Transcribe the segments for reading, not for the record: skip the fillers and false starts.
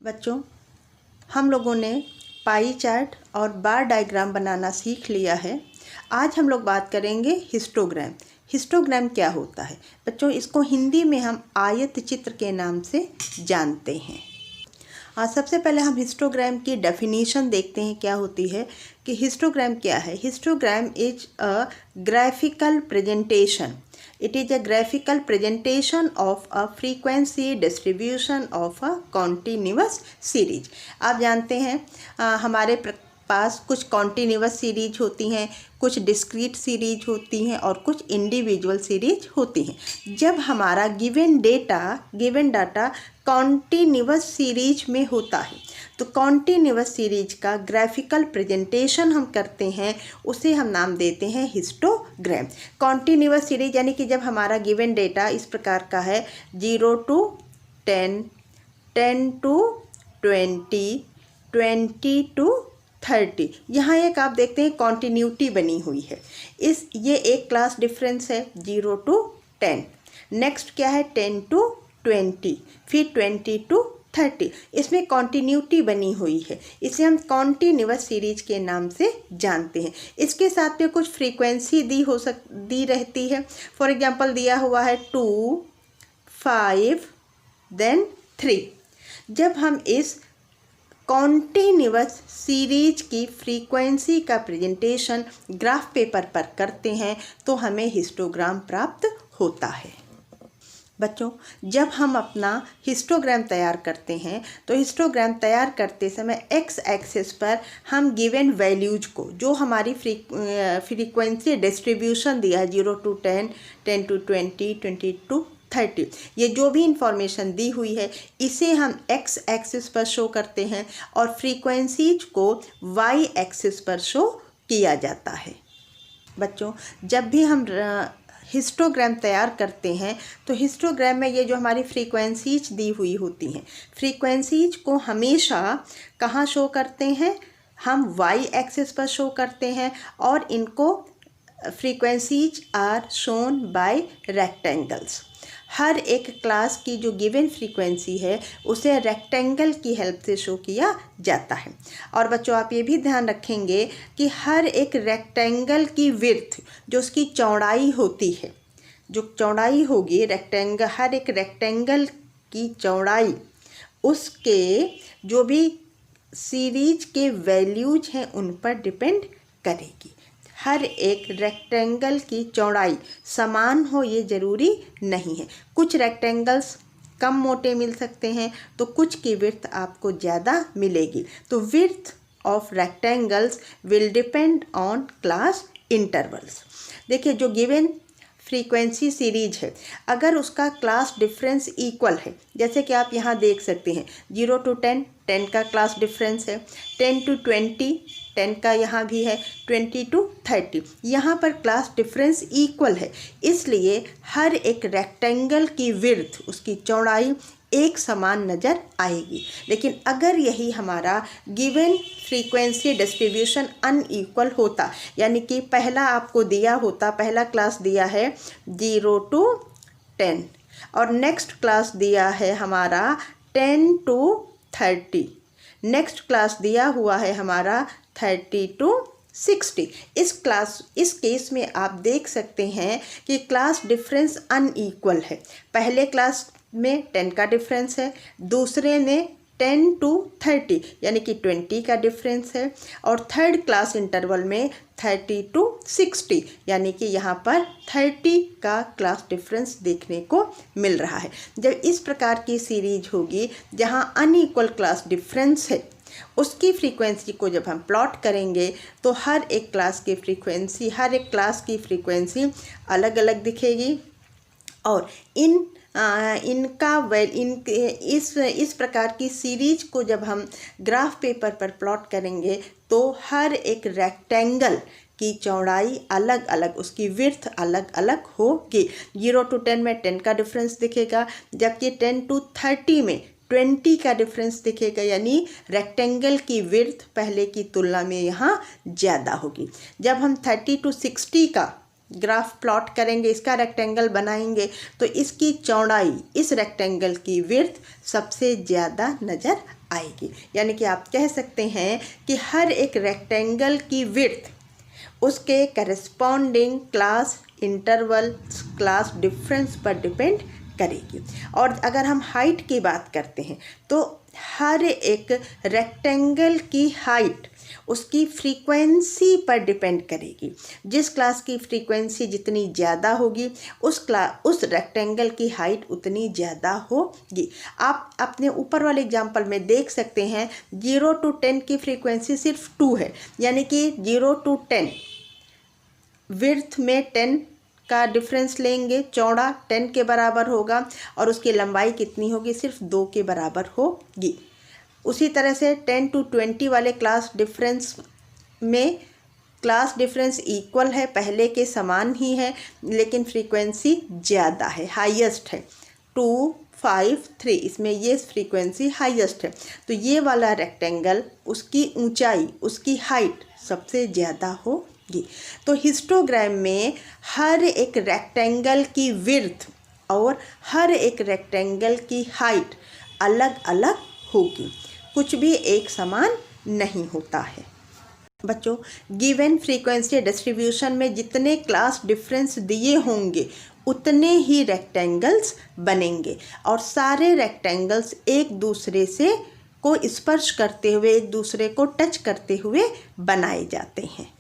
बच्चों, हम लोगों ने पाई चार्ट और बार डायग्राम बनाना सीख लिया है। आज हम लोग बात करेंगे हिस्टोग्राम। हिस्टोग्राम क्या होता है बच्चों? इसको हिंदी में हम आयत चित्र के नाम से जानते हैं। सबसे पहले हम हिस्टोग्राम की डेफिनेशन देखते हैं क्या होती है कि हिस्टोग्राम क्या है। Histogram is a graphical presentation. It is a graphical presentation of a frequency distribution of a continuous series। आप जानते हैं हमारे पास कुछ कॉन्टीन्यूअस सीरीज होती हैं, कुछ डिस्क्रीट सीरीज होती हैं और कुछ इंडिविजुअल सीरीज होती हैं। जब हमारा गिवन डाटा कॉन्टीन्यूअस सीरीज में होता है तो कॉन्टीन्यूअस सीरीज का ग्राफिकल प्रेजेंटेशन हम करते हैं, उसे हम नाम देते हैं हिस्टोग्राम। कॉन्टीन्यूअस सीरीज यानी कि जब हमारा गिवन डेटा इस प्रकार का है 0 to 10, 10 to 20, 20 to 30, यहाँ एक आप देखते हैं कॉन्टीन्यूटी बनी हुई है। ये एक क्लास डिफरेंस है 0 to 10। नेक्स्ट क्या है 10 to 20, फिर 20 to 30। इसमें कॉन्टीन्यूटी बनी हुई है, इसे हम कॉन्टीन्यूअस सीरीज के नाम से जानते हैं। इसके साथ में कुछ फ्रीक्वेंसी दी रहती है। फॉर एग्जांपल दिया हुआ है 2, 5, देन 3। जब हम इस कॉन्टीन्यूअस सीरीज की फ्रीक्वेंसी का प्रेजेंटेशन ग्राफ पेपर पर करते हैं तो हमें हिस्टोग्राम प्राप्त होता है। बच्चों, जब हम अपना हिस्टोग्राम तैयार करते हैं तो हिस्टोग्राम तैयार करते समय एक्स एक्सिस पर हम गिवन वैल्यूज को, जो हमारी फ्रीक्वेंसी डिस्ट्रीब्यूशन दिया है 0 to 10, 10 to 20, 20 to 30, ये जो भी इंफॉर्मेशन दी हुई है इसे हम एक्स एक्सिस पर शो करते हैं और फ्रीक्वेंसीज को वाई एक्सिस पर शो किया जाता है। बच्चों, जब भी हम हिस्टोग्राम तैयार करते हैं तो हिस्टोग्राम में ये जो हमारी फ्रीक्वेंसीज दी हुई होती हैं, फ्रीक्वेंसीज को हमेशा कहाँ शो करते हैं? हम वाई एक्सिस पर शो करते हैं और इनको frequencies are shown by rectangles. हर एक क्लास की जो गिवन फ्रीक्वेंसी है उसे रेक्टेंगल की हेल्प से शो किया जाता है। और बच्चों, आप ये भी ध्यान रखेंगे कि हर एक रेक्टेंगल की विड्थ, जो उसकी चौड़ाई होती है, जो चौड़ाई होगी हर एक रेक्टेंगल की चौड़ाई, उसके जो भी सीरीज के वैल्यूज हैं उन पर डिपेंड करेगी। हर एक रेक्टेंगल की चौड़ाई समान हो ये ज़रूरी नहीं है। कुछ रेक्टेंगल्स कम मोटे मिल सकते हैं तो कुछ की विड्थ आपको ज़्यादा मिलेगी। तो width of rectangles will depend on class intervals. देखिए, जो गिवन फ्रीक्वेंसी सीरीज है अगर उसका क्लास डिफरेंस इक्वल है, जैसे कि आप यहाँ देख सकते हैं 0 to 10, 10 का क्लास डिफरेंस है, 10 to 20, 10 का यहाँ भी है, 20 to 30, यहाँ पर क्लास डिफरेंस इक्वल है। इसलिए हर एक रेक्टेंगल की विड्थ, उसकी चौड़ाई एक समान नज़र आएगी। लेकिन अगर यही हमारा गिवन फ्रीक्वेंसी डिस्ट्रीब्यूशन अनइक्वल होता, यानी कि पहला आपको दिया होता, पहला क्लास दिया है 0 to 10 और नेक्स्ट क्लास दिया है हमारा 10 to 30, नेक्स्ट क्लास दिया हुआ है हमारा 30 to 60। इस केस में आप देख सकते हैं कि क्लास डिफरेंस अनइक्वल है। पहले क्लास में 10 का डिफरेंस है, दूसरे में 10 to 30 यानी कि 20 का डिफरेंस है और थर्ड क्लास इंटरवल में 30 to 60 यानी कि यहाँ पर 30 का क्लास डिफरेंस देखने को मिल रहा है। जब इस प्रकार की सीरीज होगी जहाँ अनइक्वल क्लास डिफरेंस है, उसकी फ्रीक्वेंसी को जब हम प्लॉट करेंगे तो हर एक क्लास की फ्रीक्वेंसी अलग अलग दिखेगी और इस प्रकार की सीरीज को जब हम ग्राफ पेपर पर प्लॉट करेंगे तो हर एक रेक्टेंगल की चौड़ाई अलग अलग, उसकी विड्थ अलग अलग होगी। 0 to 10 में 10 का डिफरेंस दिखेगा, जबकि 10 to 30 में 20 का डिफरेंस दिखेगा, यानी रेक्टेंगल की विड्थ पहले की तुलना में यहाँ ज़्यादा होगी। जब हम 30 to 60 का ग्राफ प्लॉट करेंगे, इसका रेक्टेंगल बनाएंगे, तो इसकी चौड़ाई इस रेक्टेंगल की विड्थ सबसे ज़्यादा नज़र आएगी। यानी कि आप कह सकते हैं कि हर एक रेक्टेंगल की विड्थ उसके corresponding class interval, class difference पर डिपेंड करेगी। और अगर हम हाइट की बात करते हैं तो हर एक रेक्टेंगल की हाइट उसकी फ्रीक्वेंसी पर डिपेंड करेगी। जिस क्लास की फ्रीक्वेंसी जितनी ज़्यादा होगी उस रेक्टेंगल की हाइट उतनी ज़्यादा होगी। आप अपने ऊपर वाले एग्जांपल में देख सकते हैं 0 to 10 की फ्रीक्वेंसी सिर्फ 2 है, यानी कि 0 to 10 विड्थ में 10 का डिफरेंस लेंगे, चौड़ा 10 के बराबर होगा और उसकी लंबाई कितनी होगी, सिर्फ 2 के बराबर होगी। उसी तरह से 10 to 20 वाले क्लास डिफरेंस में क्लास डिफरेंस इक्वल है, पहले के समान ही है, लेकिन फ्रीक्वेंसी ज़्यादा है, हाईएस्ट है, 2, 5, 3, इसमें ये फ्रीक्वेंसी हाईएस्ट है। तो ये वाला रेक्टेंगल उसकी ऊंचाई, उसकी हाइट सबसे ज़्यादा होगी। तो हिस्टोग्राम में हर एक रेक्टेंगल की विड्थ और हर एक रेक्टेंगल की हाइट अलग अलग होगी, कुछ भी एक समान नहीं होता है। बच्चों, गिवन फ्रीक्वेंसी डिस्ट्रीब्यूशन में जितने क्लास डिफरेंस दिए होंगे उतने ही रेक्टेंगल्स बनेंगे और सारे रेक्टेंगल्स एक दूसरे से को स्पर्श करते हुए, एक दूसरे को टच करते हुए बनाए जाते हैं।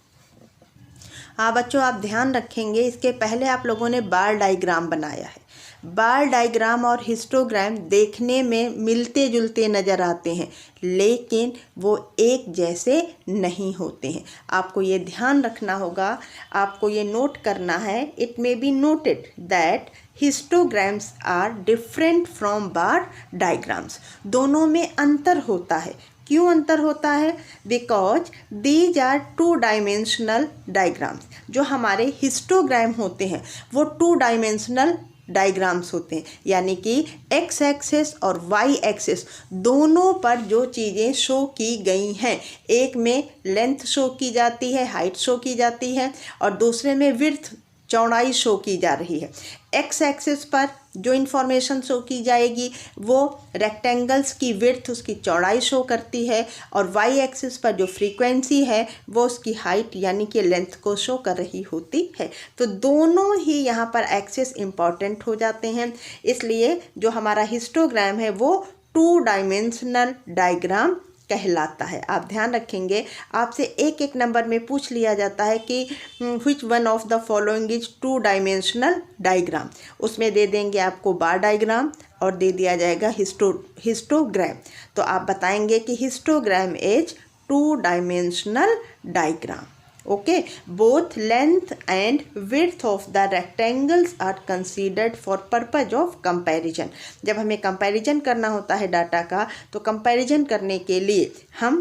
हाँ बच्चों, आप ध्यान रखेंगे, इसके पहले आप लोगों ने बार डायग्राम बनाया है। बार डायग्राम और हिस्टोग्राम देखने में मिलते जुलते नज़र आते हैं, लेकिन वो एक जैसे नहीं होते हैं। आपको ये ध्यान रखना होगा, आपको ये नोट करना है। It may be noted that histograms are different from bar diagrams. दोनों में अंतर होता है। क्यों अंतर होता है? Because these are 2 dimensional diagrams. जो हमारे हिस्टोग्राम होते हैं वो 2 डायमेंशनल डायग्राम्स होते हैं, यानी कि एक्स एक्सिस और वाई एक्सिस दोनों पर जो चीज़ें शो की गई हैं, एक में लेंथ शो की जाती है, हाइट शो की जाती है, और दूसरे में विड्थ, चौड़ाई शो की जा रही है। एक्स एक्सिस पर जो इन्फॉर्मेशन शो की जाएगी वो रेक्टेंगल्स की विड्थ, उसकी चौड़ाई शो करती है, और वाई एक्सिस पर जो फ्रीक्वेंसी है वो उसकी हाइट यानी कि लेंथ को शो कर रही होती है। तो दोनों ही यहाँ पर एक्सिस इम्पॉर्टेंट हो जाते हैं, इसलिए जो हमारा हिस्टोग्राम है वो 2 डायमेंशनल डायग्राम कहलाता है। आप ध्यान रखेंगे, आपसे एक एक नंबर में पूछ लिया जाता है कि which one of the following is 2 dimensional diagram. उसमें दे देंगे आपको बार डायग्राम और दे दिया जाएगा हिस्टोग्राम। तो आप बताएंगे कि histogram is 2 dimensional diagram. Okay, both length and width of the rectangles are considered for purpose of comparison. जब हमें कंपैरिजन करना होता है डाटा का, तो कंपैरिजन करने के लिए हम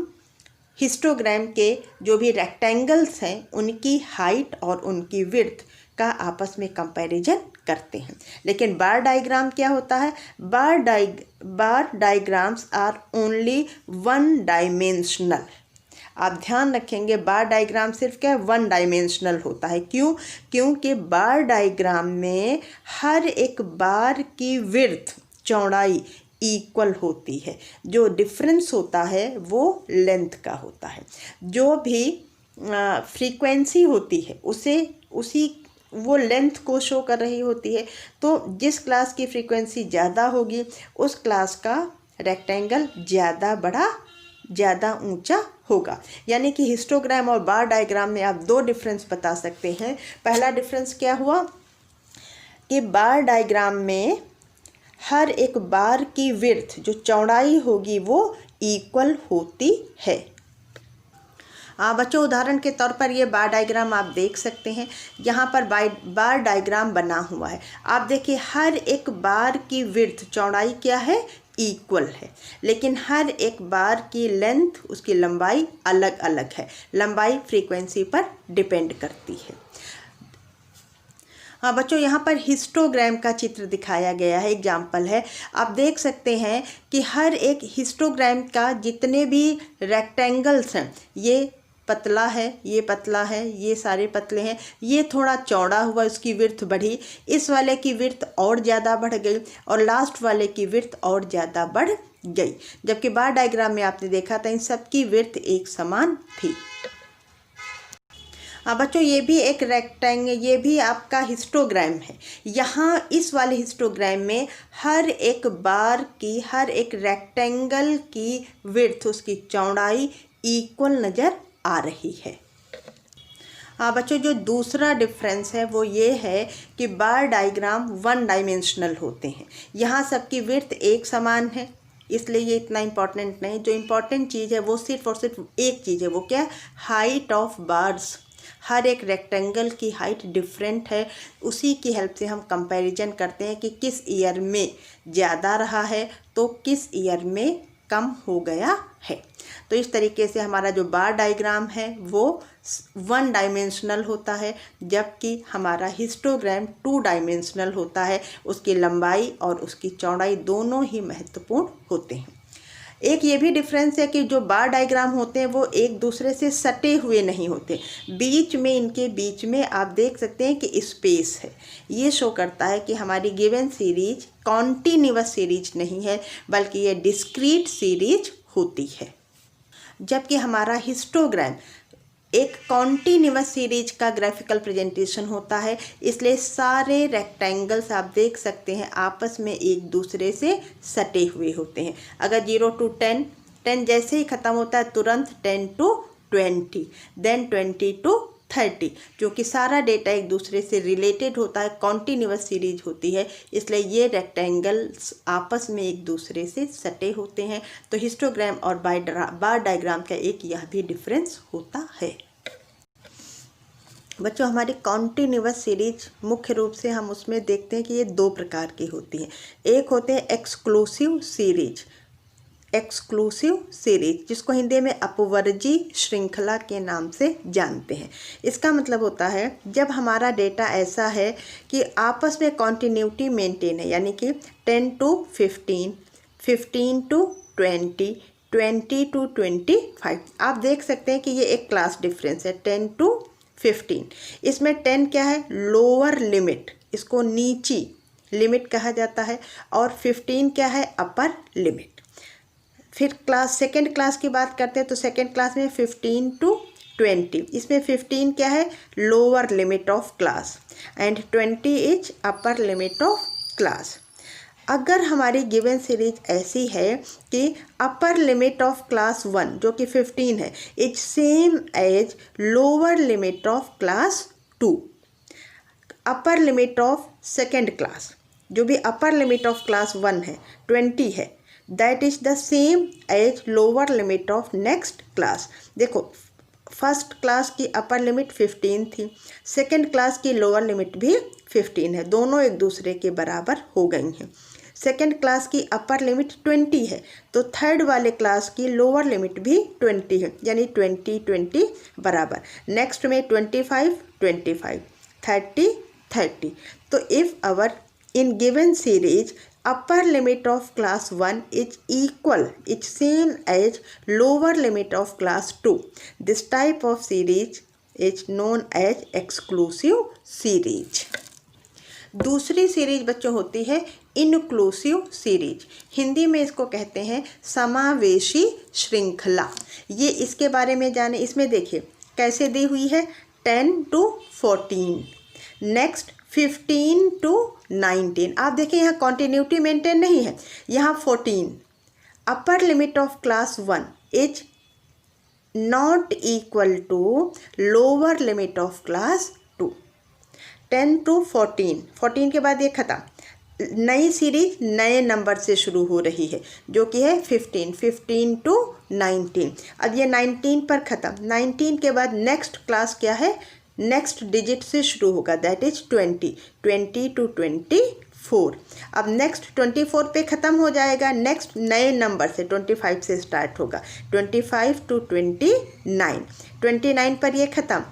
हिस्टोग्राम के जो भी रेक्टेंगल्स हैं उनकी हाइट और उनकी विड्थ का आपस में कंपैरिजन करते हैं। लेकिन बार डायग्राम क्या होता है? बार डायग्राम्स आर ओनली 1 डायमेंशनल। आप ध्यान रखेंगे, बार डायग्राम सिर्फ क्या है, 1 डायमेंशनल होता है। क्यों? क्योंकि बार डायग्राम में हर एक बार की विड्थ, चौड़ाई इक्वल होती है। जो डिफरेंस होता है वो लेंथ का होता है। जो भी फ्रीक्वेंसी होती है उसी वो लेंथ को शो कर रही होती है। तो जिस क्लास की फ्रीक्वेंसी ज़्यादा होगी उस क्लास का रेक्टेंगल ज़्यादा बड़ा, ज़्यादा ऊंचा होगा। यानी कि हिस्टोग्राम और बार डायग्राम में आप 2 डिफरेंस बता सकते हैं। पहला डिफरेंस क्या हुआ कि बार डायग्राम में हर एक बार की विड्थ, जो चौड़ाई होगी, वो इक्वल होती है। बच्चों, उदाहरण के तौर पर ये बार डायग्राम आप देख सकते हैं। यहाँ पर बार डायग्राम बना हुआ है। आप देखिए, हर एक बार की विड्थ, चौड़ाई क्या है, इक्वल है, लेकिन हर एक बार की लेंथ, उसकी लंबाई अलग अलग है। लंबाई फ्रीक्वेंसी पर डिपेंड करती है। बच्चों, यहाँ पर हिस्टोग्राम का चित्र दिखाया गया है, एग्जाम्पल है। आप देख सकते हैं कि हर एक हिस्टोग्राम का जितने भी रेक्टेंगल्स हैं ये पतला है, ये पतला है, ये सारे पतले हैं, ये थोड़ा चौड़ा हुआ, उसकी विड्थ बढ़ी, इस वाले की विड्थ और ज़्यादा बढ़ गई और लास्ट वाले की विड्थ और ज़्यादा बढ़ गई। जबकि बार डायग्राम में आपने देखा था इन सब की विड्थ एक समान थी। अब बच्चों ये भी एक रेक्टेंगल, ये भी आपका हिस्टोग्राम है। यहाँ इस वाले हिस्टोग्राम में हर एक बार की, हर एक रेक्टेंगल की विड्थ, उसकी चौड़ाई इक्वल नज़र आ रही है। हाँ बच्चों, जो दूसरा डिफरेंस है वो ये है कि बार डायग्राम वन डायमेंशनल होते हैं। यहाँ सबकी विड्थ एक समान है, इसलिए ये इतना इम्पॉर्टेंट नहीं। जो इम्पॉर्टेंट चीज़ है वो सिर्फ और सिर्फ एक चीज़ है, वो क्या? Height of bars. हर एक रेक्टेंगल की हाइट डिफरेंट है, उसी की हेल्प से हम कंपैरिजन करते हैं कि किस ईयर में ज़्यादा रहा है तो किस ईयर में कम हो गया है। तो इस तरीके से हमारा जो बार डायग्राम है वो वन डायमेंशनल होता है, जबकि हमारा हिस्टोग्राम टू डायमेंशनल होता है। उसकी लंबाई और उसकी चौड़ाई दोनों ही महत्वपूर्ण होते हैं। एक ये भी डिफरेंस है कि जो बार डायग्राम होते हैं वो एक दूसरे से सटे हुए नहीं होते, बीच में, इनके बीच में आप देख सकते हैं कि स्पेस है। ये शो करता है कि हमारी गिवन सीरीज कॉन्टिन्यूअस सीरीज नहीं है, बल्कि ये डिस्क्रीट सीरीज होती है। जबकि हमारा हिस्टोग्राम एक कॉन्टिन्यूअस सीरीज का ग्राफिकल प्रेजेंटेशन होता है, इसलिए सारे रेक्टेंगल्स आप देख सकते हैं आपस में एक दूसरे से सटे हुए होते हैं। अगर 0 to 10, 10 जैसे ही ख़त्म होता है तुरंत 10 to 20, देन 20 to 30, क्योंकि सारा डेटा एक दूसरे से रिलेटेड होता है, कॉन्टिन्यूअस सीरीज होती है, इसलिए ये रेक्टेंगल्स आपस में एक दूसरे से सटे होते हैं। तो हिस्टोग्राम और बार डायग्राम का एक यह भी डिफरेंस होता है। बच्चों हमारी कॉन्टिन्यूअस सीरीज मुख्य रूप से हम उसमें देखते हैं कि ये दो प्रकार की होती हैं। एक होते हैं एक्सक्लूसिव सीरीज, एक्सक्लूसिव सीरीज जिसको हिंदी में अपवर्जी श्रृंखला के नाम से जानते हैं। इसका मतलब होता है जब हमारा डेटा ऐसा है कि आपस में कॉन्टिन्यूटी मेंटेन है, यानी कि 10 to 15, 15 to 20, 20 to 25। आप देख सकते हैं कि ये एक क्लास डिफरेंस है 10 to 15। इसमें 10 क्या है? लोअर लिमिट, इसको नीची लिमिट कहा जाता है, और 15 क्या है? Upper limit. फिर क्लास सेकेंड क्लास की बात करते हैं तो सेकेंड क्लास में 15 to 20, इसमें 15 क्या है? Lower limit of class, and 20 is upper limit of class. अगर हमारी गिवन सीरीज ऐसी है कि अपर लिमिट ऑफ क्लास 1 जो कि 15 है is same as lower limit of class 2, upper limit of second class जो भी अपर लिमिट ऑफ क्लास 1 है 20 है, that is the same as lower limit of next class. देखो फर्स्ट क्लास की अपर लिमिट 15 थी, सेकेंड क्लास की lower limit भी 15 है, दोनों एक दूसरे के बराबर हो गई हैं। सेकेंड क्लास की अपर लिमिट 20 है तो थर्ड वाले क्लास की लोअर लिमिट भी 20 है, यानी 20 20 बराबर। नेक्स्ट में 25 25, 30 30। तो if our in given series upper limit of class 1 is equal, it's same as lower limit of class 2, this type of series is known as exclusive series। दूसरी series बच्चों होती है इनक्लूसिव सीरीज, हिंदी में इसको कहते हैं समावेशी श्रृंखला। ये इसके बारे में जाने, इसमें देखिए कैसे दी हुई है 10 to 14, नेक्स्ट 15 to 19। आप देखिए यहाँ कॉन्टिन्यूटी मेंटेन नहीं है, यहाँ 14। Upper limit of class 1 is not equal to lower limit of class 2। 10 to 14, 14 के बाद ये ख़त्म, नई सीरीज नए नंबर से शुरू हो रही है जो कि है 15, 15 to 19। अब ये 19 पर ख़त्म, 19 के बाद नेक्स्ट क्लास क्या है? नेक्स्ट डिजिट से शुरू होगा, दैट इज 20, 20 to 24। अब नेक्स्ट 24 पे ख़त्म हो जाएगा, नेक्स्ट नए नंबर से 25 से स्टार्ट होगा, 25 to 29, 29 पर ये ख़त्म।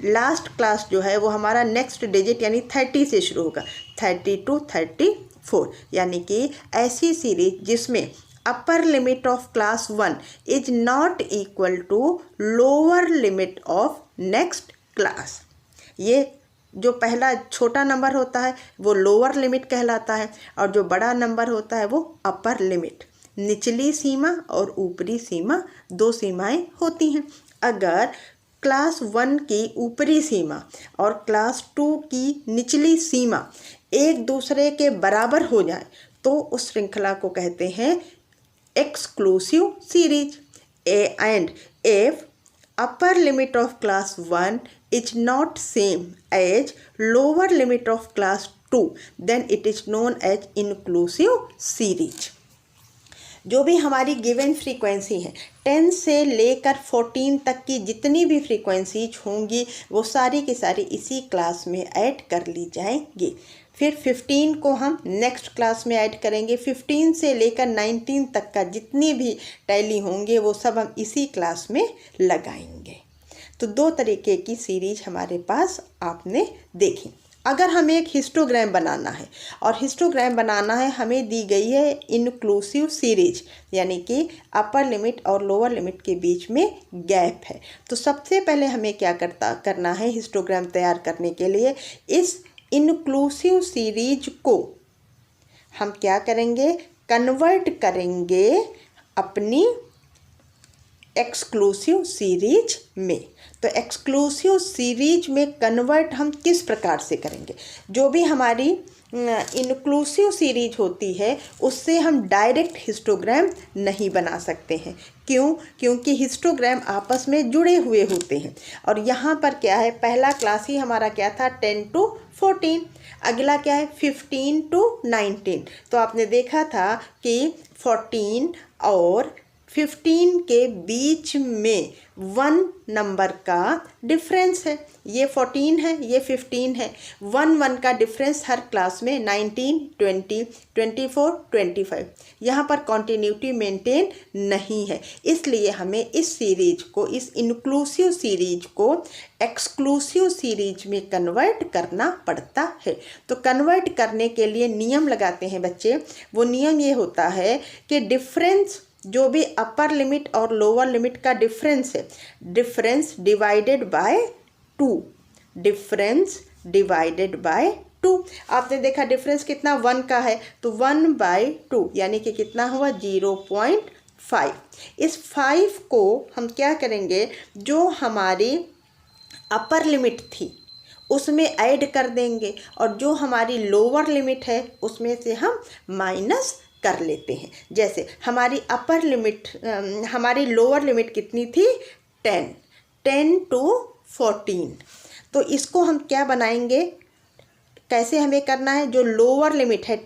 लास्ट क्लास जो है वो हमारा नेक्स्ट डिजिट यानी 30 से शुरू होगा, 30 to 34। यानी कि ऐसी सीरीज जिसमें upper limit of class 1 is not equal to lower limit of next class. ये जो पहला छोटा नंबर होता है वो लोअर लिमिट कहलाता है और जो बड़ा नंबर होता है वो अपर लिमिट। निचली सीमा और ऊपरी सीमा, दो सीमाएं होती हैं। अगर क्लास 1 की ऊपरी सीमा और क्लास 2 की निचली सीमा एक दूसरे के बराबर हो जाए तो उस श्रृंखला को कहते हैं exclusive series. And if upper limit of class 1 is not same as lower limit of class 2 then it is known as inclusive series। जो भी हमारी गिवन फ्रीक्वेंसी है 10 से लेकर 14 तक की जितनी भी फ्रीक्वेंसीज होंगी वो सारी की सारी इसी क्लास में ऐड कर ली जाएंगी। फिर 15 को हम नेक्स्ट क्लास में ऐड करेंगे। 15 से लेकर 19 तक का जितनी भी टैली होंगे वो सब हम इसी क्लास में लगाएंगे। तो दो तरीके की सीरीज हमारे पास आपने देखी। अगर हमें एक हिस्टोग्राम बनाना है और हिस्टोग्राम बनाना है हमें दी गई है इनक्लूसिव सीरीज, यानी कि अपर लिमिट और लोअर लिमिट के बीच में गैप है। तो सबसे पहले हमें क्या करना है हिस्टोग्राम तैयार करने के लिए, इस इनक्लूसिव सीरीज को हम क्या करेंगे, कन्वर्ट करेंगे अपनी एक्सक्लूसिव सीरीज में। तो एक्सक्लूसिव सीरीज में कन्वर्ट हम किस प्रकार से करेंगे, जो भी हमारी इनक्लूसिव सीरीज होती है उससे हम डायरेक्ट हिस्टोग्राम नहीं बना सकते हैं। क्यों? क्योंकि हिस्टोग्राम आपस में जुड़े हुए होते हैं। और यहाँ पर क्या है, पहला क्लास ही हमारा क्या था 10 to 14, अगला क्या है 15 to 19। तो आपने देखा था कि 14 और 15 के बीच में 1 नंबर का डिफरेंस है। ये 14 है, ये 15 है। 1 का डिफरेंस हर क्लास में 19, 20, 24, 25। यहाँ पर कॉन्टिन्यूटी मेंटेन नहीं है, इसलिए हमें इस सीरीज को, इस इंक्लूसिव सीरीज को एक्सक्लूसिव सीरीज में कन्वर्ट करना पड़ता है। तो कन्वर्ट करने के लिए नियम लगाते हैं बच्चे। वो नियम ये होता है कि डिफरेंस, जो भी अपर लिमिट और लोअर लिमिट का डिफरेंस है, difference divided by 2, difference divided by 2। आपने देखा डिफरेंस कितना 1 का है, तो 1/2 यानी कि कितना हुआ 0.5। इस 5 को हम क्या करेंगे, जो हमारी अपर लिमिट थी उसमें ऐड कर देंगे और जो हमारी लोअर लिमिट है उसमें से हम माइनस कर लेते हैं। जैसे हमारी अपर लिमिट, हमारी लोअर लिमिट कितनी थी 10 to 14। तो इसको हम क्या बनाएंगे, कैसे हमें करना है, जो लोअर लिमिट है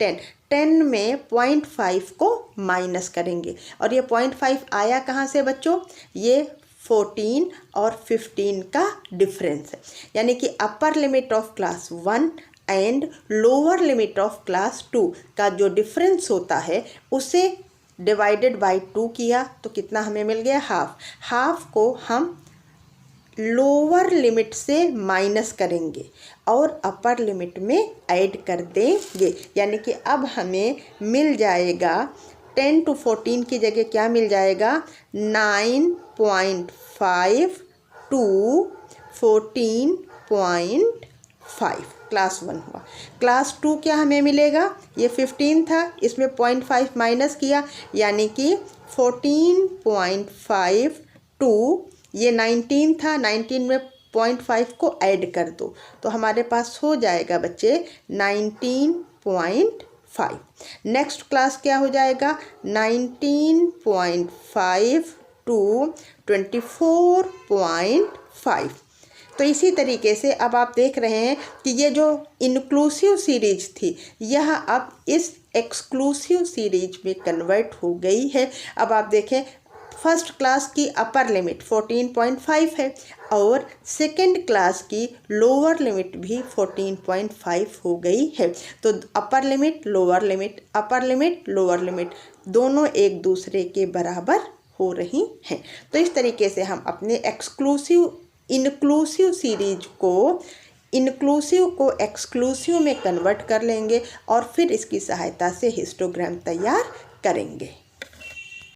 10 में 0.5 को माइनस करेंगे। और ये 0.5 आया कहाँ से बच्चों, ये 14 और 15 का डिफरेंस है। यानी कि अपर limit of class 1 and lower limit of class 2 का जो डिफरेंस होता है उसे डिवाइडेड बाय 2 किया तो कितना हमें मिल गया, हाफ को हम लोअर लिमिट से माइनस करेंगे और अपर लिमिट में ऐड कर देंगे। यानी कि अब हमें मिल जाएगा 10 to 14 की जगह क्या मिल जाएगा, 9.5 to 14.5 क्लास 1 हुआ। क्लास 2 क्या हमें मिलेगा, ये 15 था, इसमें 0.5 माइनस किया यानी कि 14.5 टू ये 19 था, 19 में 0.5 को ऐड कर दो तो हमारे पास हो जाएगा बच्चे 19.5। नेक्स्ट क्लास क्या हो जाएगा, 19.5 टू 24.5। तो इसी तरीके से अब आप देख रहे हैं कि ये जो इंक्लूसिव सीरीज थी यह अब इस एक्सक्लूसिव सीरीज में कन्वर्ट हो गई है। अब आप देखें फर्स्ट क्लास की अपर लिमिट 14.5 है और सेकंड क्लास की लोअर लिमिट भी 14.5 हो गई है। तो upper limit lower limit, upper limit lower limit दोनों एक दूसरे के बराबर हो रही हैं। तो इस तरीके से हम अपने इंक्लूसिव सीरीज को इंक्लूसिव को एक्सक्लूसिव में कन्वर्ट कर लेंगे और फिर इसकी सहायता से हिस्टोग्राम तैयार करेंगे।